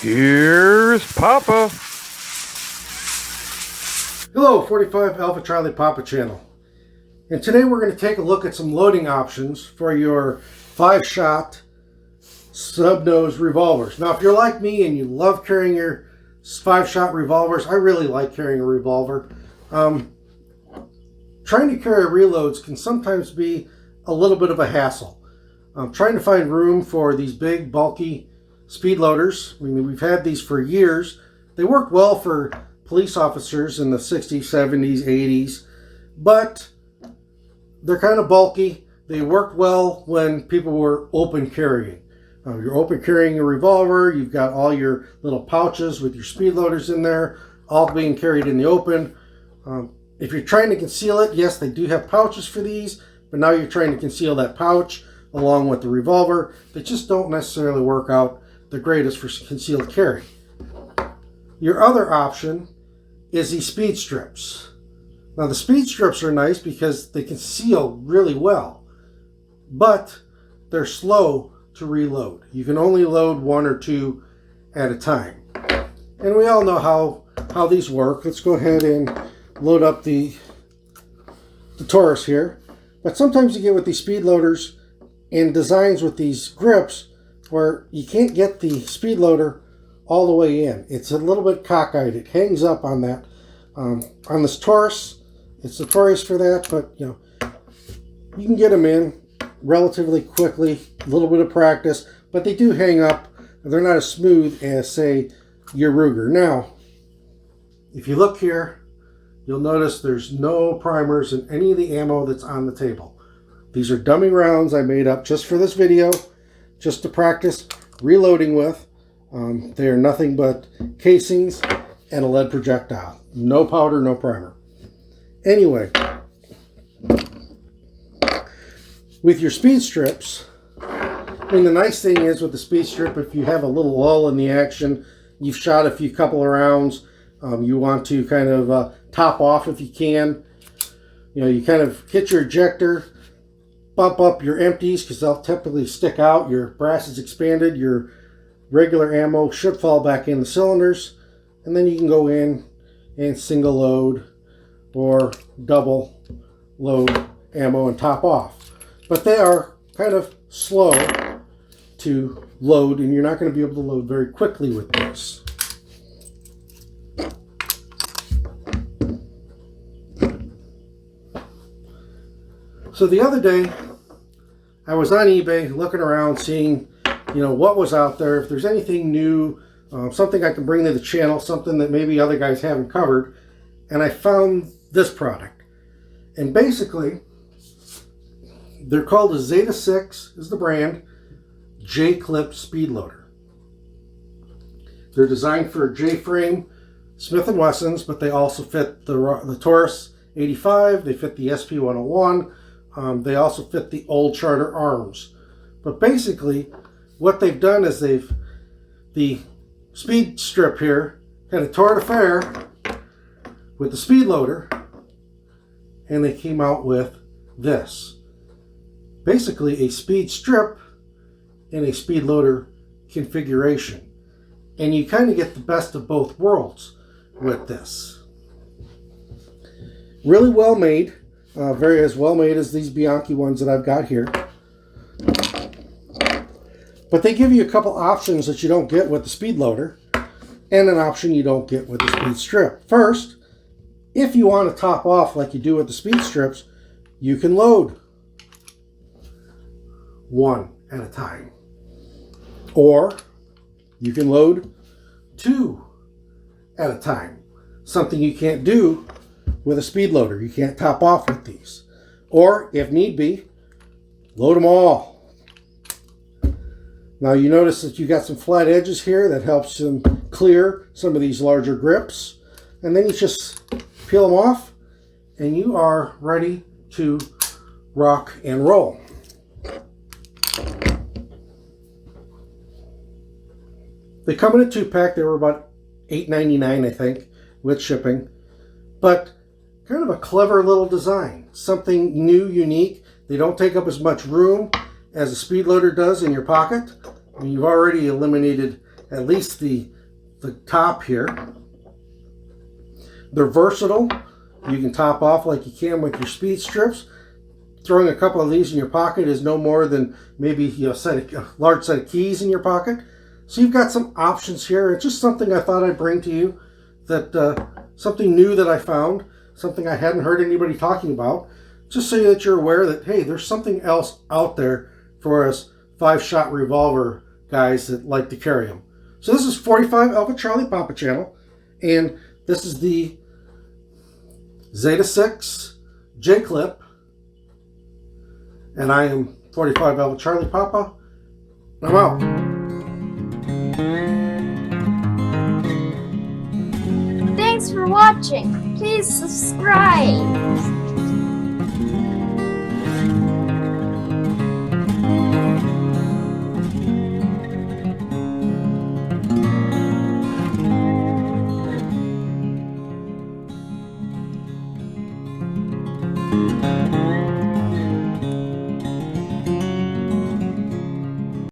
Here's Papa. Hello, 45 Alpha Charlie Papa channel. And today we're going to take a look at some loading options for your 5-shot snub-nose revolvers. Now, if you're like me and you love carrying your 5-shot revolvers, I really like carrying a revolver. Trying to carry reloads can sometimes be a little bit of a hassle. Trying to find room for these big, bulky Speedloaders. I mean, we've had these for years. They work well for police officers in the 60s, 70s, 80s, but they're kind of bulky. They worked well when people were open carrying. You're open carrying a revolver, you've got all your little pouches with your Speedloaders in there, all being carried in the open. If you're trying to conceal it, yes, they do have pouches for these, but now you're trying to conceal that pouch along with the revolver. They just don't necessarily work out the greatest for concealed carry. Your other option is these speed strips. Now the speed strips are nice because they conceal really well, but they're slow to reload. You can only load 1 or 2 at a time. And we all know how these work. Let's go ahead and load up the Taurus here. But sometimes you get with these Speedloaders and designs with these grips where you can't get the Speedloader all the way in. It's a little bit cockeyed. It hangs up on that. On this Taurus, it's notorious for that, but you can get them in relatively quickly, a little bit of practice, but they do hang up. They're not as smooth as, say, your Ruger. Now, if you look here, you'll notice there's no primers in any of the ammo that's on the table. These are dummy rounds I made up just for this video, just to practice reloading with. They are nothing but casings and a lead projectile. No powder, no primer. Anyway, with your speed strips, and the nice thing is with the speed strip, if you have a little lull in the action, you've shot a couple of rounds, you want to kind of top off if you can. You kind of hit your ejector, bump up your empties because they'll typically stick out. Your brass is expanded. Your regular ammo should fall back in the cylinders. And then you can go in and single load or double load ammo and top off. But they are kind of slow to load, and you're not going to be able to load very quickly with this. So the other day, I was on eBay looking around, seeing, what was out there. If there's anything new, something I can bring to the channel, something that maybe other guys haven't covered. And I found this product. And basically, they're called a Zeta6 is the brand, J-clip Speedloader. They're designed for J-frame Smith & Wessons, but they also fit the Taurus 85. They fit the SP101. They also fit the old Charter arms. But basically, what they've done is the speed strip here had a tour de fer with the Speedloader, and they came out with this. Basically a speed strip in a Speedloader configuration. And you kind of get the best of both worlds with this. Really well made. Very as well made as these Bianchi ones that I've got here. But they give you a couple options that you don't get with the Speedloader, and an option you don't get with the speed strip. First, if you want to top off like you do with the speed strips, you can load 1 at a time. Or you can load 2 at a time. Something you can't do with a Speedloader. You can't top off with these. Or, if need be, load them all. Now you notice that you got some flat edges here that helps them clear some of these larger grips. And then you just peel them off and you are ready to rock and roll. They come in a 2-pack. They were about $8.99, I think, with shipping. But kind of a clever little design. Something new, unique. They don't take up as much room as a Speedloader does in your pocket. I mean, you've already eliminated at least the the top here. They're versatile. You can top off like you can with your speed strips. Throwing a couple of these in your pocket is no more than maybe a large set of keys in your pocket. So you've got some options here. It's just something I thought I'd bring to you, that something new that I found, something I hadn't heard anybody talking about, just so that you're aware that, hey, there's something else out there for us 5-shot revolver guys that like to carry them. So this is 45 Alpha Charlie Papa channel, and this is the Zeta6 J-clip, and I am 45 Alpha Charlie Papa. I'm out. Thanks for watching. Please subscribe.